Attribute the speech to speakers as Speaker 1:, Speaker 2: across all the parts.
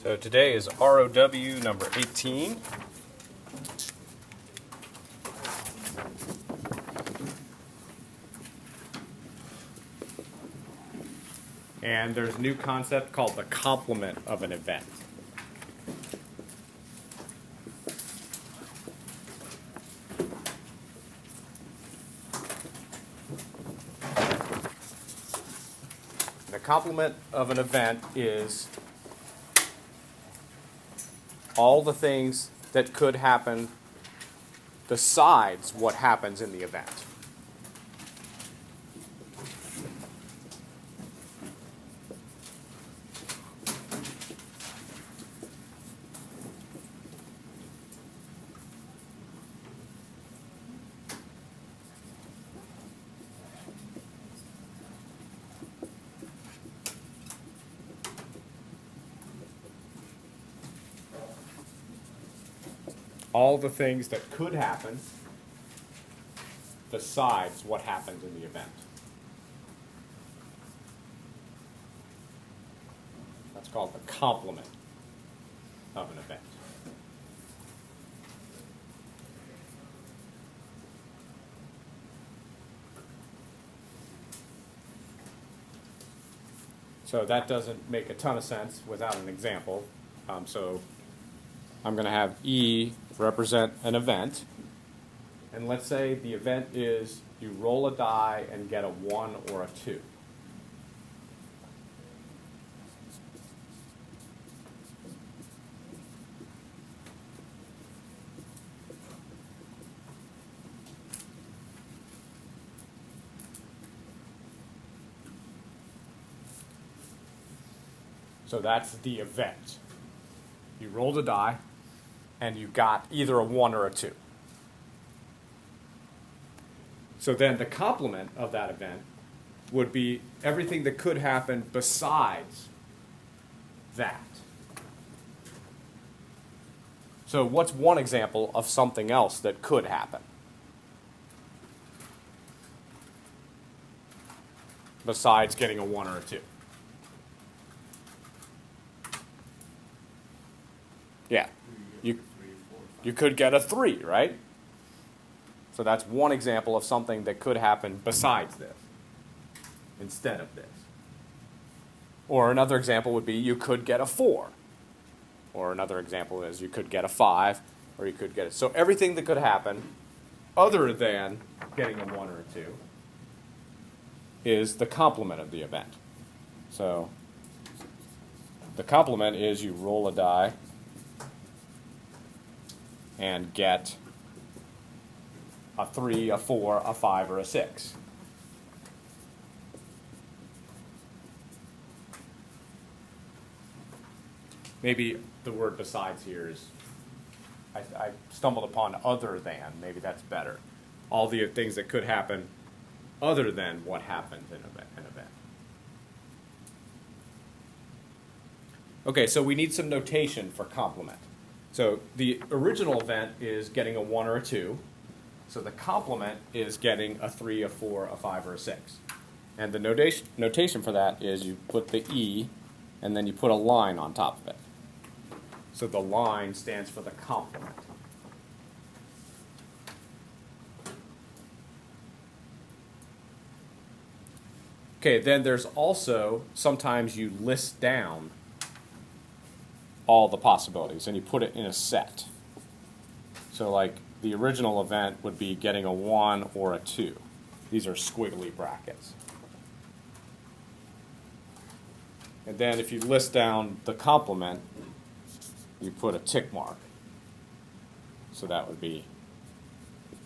Speaker 1: So today is ROW number 18. And there's a new concept called the complement of an event. The complement of an event is all the things that could happen besides what happens in the event. All the things that could happen besides what happens in the event. That's called the complement of an event. So that doesn't make a ton of sense without an example. So I'm going to have E represent an event. And let's say the event is you roll a die and get a 1 or a 2. So that's the event. You rolled a die and you got either a 1 or a 2. So then the complement of that event would be everything that could happen besides that. So what's one example of something else that could happen? Besides getting a 1 or a 2. Yeah. You could get a 3, right? So that's one example of something that could happen besides this, instead of this. Or another example would be you could get a 4. Or another example is you could get a 5, or you could get it. So everything that could happen other than getting a 1 or a 2 is the complement of the event. So the complement is you roll a die and get a 3, a 4, a 5, or a 6. Maybe the word besides here is, I stumbled upon other than. Maybe that's better. All the things that could happen other than what happens in an event. Okay, so we need some notation for complement. So the original event is getting a 1 or a 2. So the complement is getting a 3, a 4, a 5, or a 6. And the notation for that is you put the E and then you put a line on top of it. So the line stands for the complement. Okay, then there's also, sometimes you list down all the possibilities and you put it in a set. So like the original event would be getting a 1 or a 2. These are squiggly brackets. And then if you list down the complement, you put a tick mark. So that would be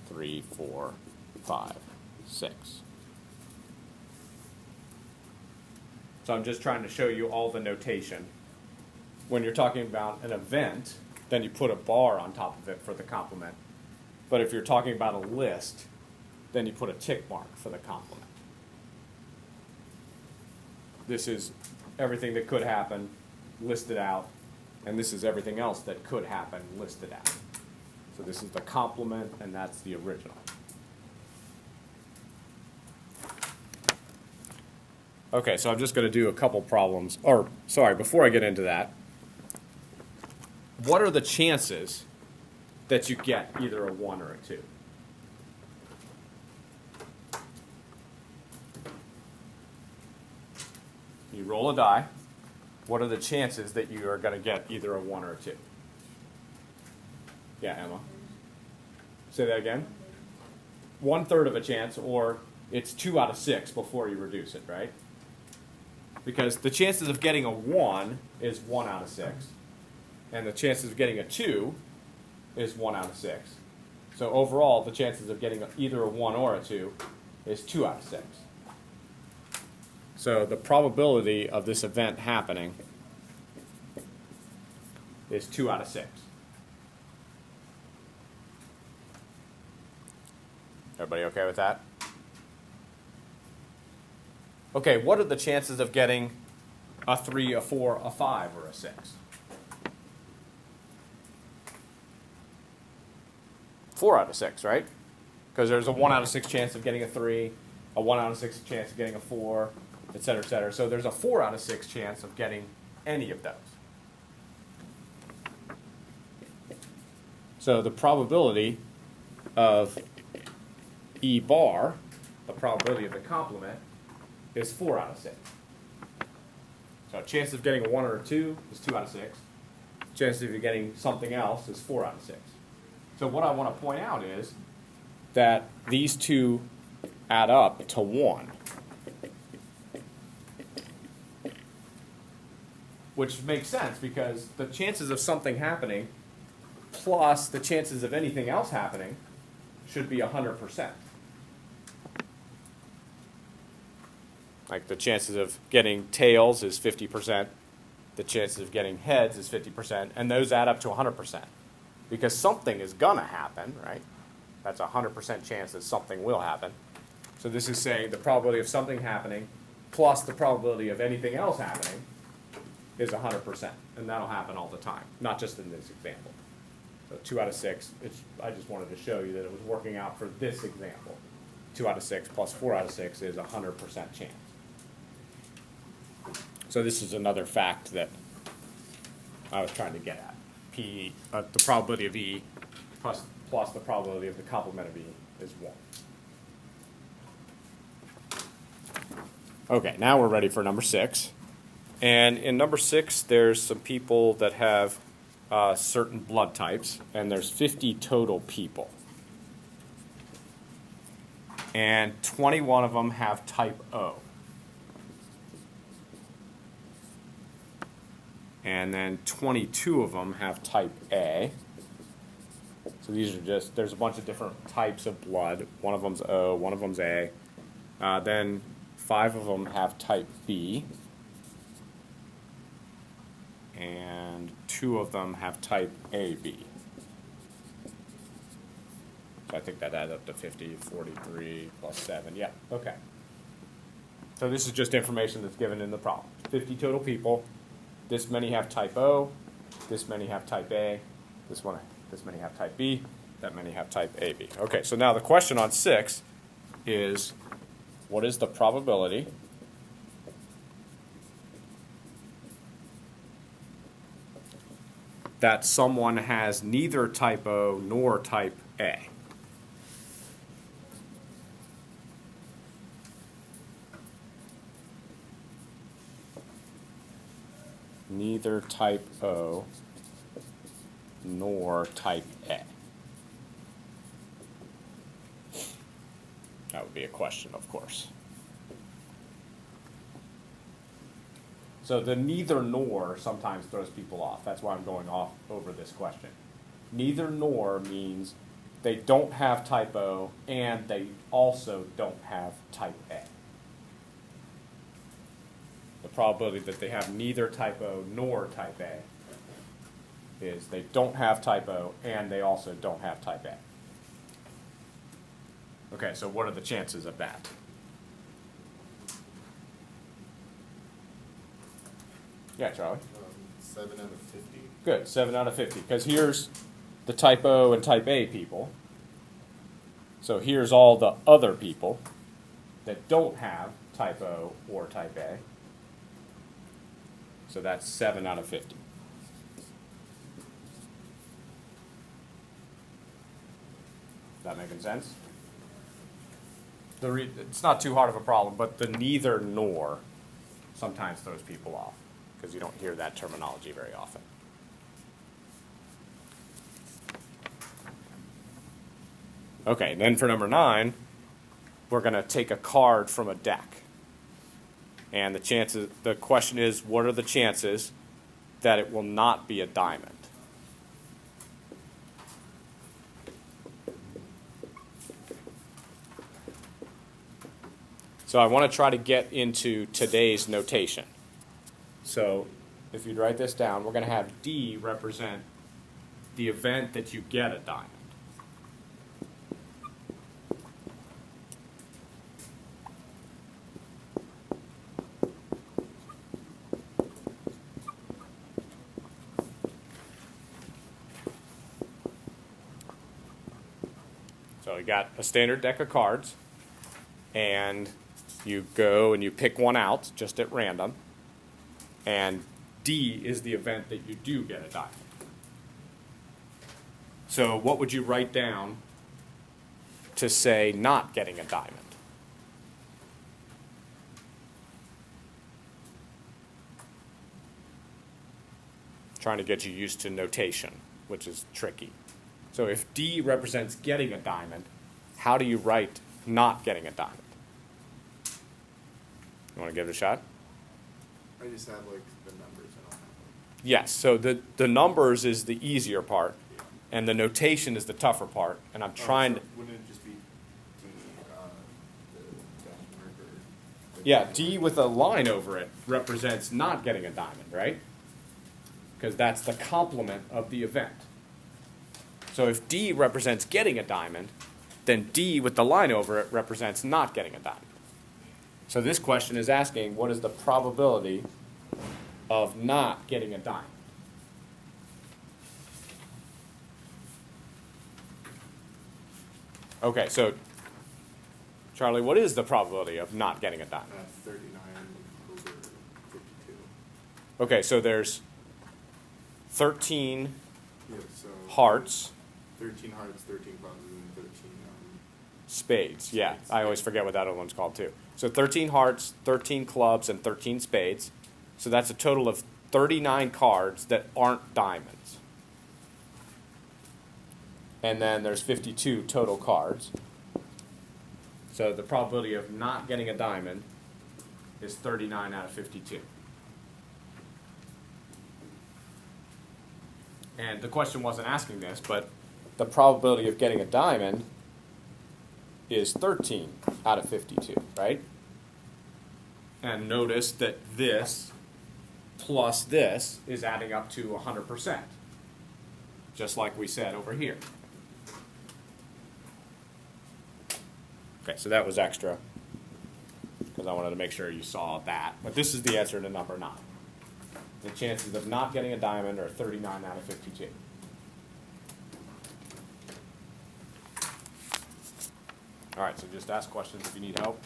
Speaker 1: 3, 4, 5, 6. So I'm just trying to show you all the notation. When you're talking about an event, then you put a bar on top of it for the complement. But if you're talking about a list, then you put a tick mark for the complement. This is everything that could happen listed out, and this is everything else that could happen listed out. So this is the complement, and that's the original. Okay, so I'm just going to do a couple problems. Or, sorry, before I get into that, what are the chances that you get either a 1 or a 2? You roll a die. What are the chances that you are going to get either a 1 or a 2? Yeah, Emma. Say that again. 1/3 of a chance, or it's 2 out of 6 before you reduce it, right? Because the chances of getting a 1 is 1 out of 6. And the chances of getting a 2 is 1 out of 6. So overall, the chances of getting either a 1 or a 2 is 2 out of 6. So the probability of this event happening is 2 out of 6. Everybody okay with that? Okay, what are the chances of getting a 3, a 4, a 5, or a 6? 4 out of 6, right? Because there's a 1 out of 6 chance of getting a 3, a 1 out of 6 chance of getting a 4, et cetera, et cetera. So there's a 4 out of 6 chance of getting any of those. So the probability of E bar, the probability of the complement, is 4 out of 6. So chance of getting a 1 or a 2 is 2 out of 6. Chance of you getting something else is 4 out of 6. So what I want to point out is that these two add up to 1. Which makes sense because the chances of something happening plus the chances of anything else happening should be 100%. Like the chances of getting tails is 50%, the chances of getting heads is 50%, and those add up to 100%. Because something is going to happen, right? That's a 100% chance that something will happen. So this is saying the probability of something happening plus the probability of anything else happening is 100%. And that'll happen all the time, not just in this example. So 2 out of 6, I just wanted to show you that it was working out for this example. 2 out of 6 plus 4 out of 6 is 100% chance. So this is another fact that I was trying to get at. P, the probability of E plus the probability of the complement of E is 1. Okay, now we're ready for number 6. And in number 6, there's some people that have certain blood types, and there's 50 total people. And 21 of them have type O. And then 22 of them have type A. So these are just, there's a bunch of different types of blood. One of them's O, one of them's A. Then 5 of them have type B. And 2 of them have type AB. So I think that adds up to 50, 43 plus 7. Yeah, okay. So this is just information that's given in the problem. 50 total people. This many have type O. This many have type A. This many have type B. That many have type AB. Okay, so now the question on 6 is, what is the probability that someone has neither type O nor type A? Neither type O nor type A. That would be a question, of course. So the neither nor sometimes throws people off. That's why I'm going off over this question. Neither nor means they don't have type O and they also don't have type A. The probability that they have neither type O nor type A is they don't have type O and they also don't have type A. Okay, so what are the chances of that? Yeah, Charlie?
Speaker 2: 7 out of 50.
Speaker 1: Good, 7 out of 50. Because here's the type O and type A people. So here's all the other people that don't have type O or type A. So that's 7 out of 50. That making sense? It's not too hard of a problem, but the neither nor sometimes throws people off because you don't hear that terminology very often. Okay, then for number 9, we're going to take a card from a deck. And the question is, what are the chances that it will not be a diamond? So I want to try to get into today's notation. So if you'd write this down, we're going to have D represent the event that you get a diamond. So you got a standard deck of cards, and you go and you pick one out just at random, and D is the event that you do get a diamond. So what would you write down to say not getting a diamond? Trying to get you used to notation, which is tricky. So if D represents getting a diamond, how do you write not getting a diamond? You want to give it a shot?
Speaker 2: I just have like the numbers, I don't have like.
Speaker 1: Yes, so the numbers is the easier part, and the notation is the tougher part, and I'm trying to...
Speaker 2: Wouldn't it just be D, the dash mark or?
Speaker 1: Yeah, D with a line over it represents not getting a diamond, right? Because that's the complement of the event. So if D represents getting a diamond, then D with the line over it represents not getting a diamond. So this question is asking, what is the probability of not getting a diamond? Okay, so Charlie, what is the probability of not getting a diamond?
Speaker 2: 39 over 52.
Speaker 1: Okay, so there's 13
Speaker 2: Yeah, so.
Speaker 1: hearts,
Speaker 2: 13 hearts, 13 clubs, and 13,
Speaker 1: spades. Yeah,
Speaker 2: Spades.
Speaker 1: I always forget what that other one's called too. So 13 hearts, 13 clubs, and 13 spades. So that's a total of 39 cards that aren't diamonds. And then there's 52 total cards. So the probability of not getting a diamond is 39 out of 52. And the question wasn't asking this, but the probability of getting a diamond is 13 out of 52, right? And notice that this plus this is adding up to 100%, just like we said over here. Okay, so that was extra, because I wanted to make sure you saw that. But this is the answer to number 9. The chances of not getting a diamond are 39 out of 52. All right, so just ask questions if you need help.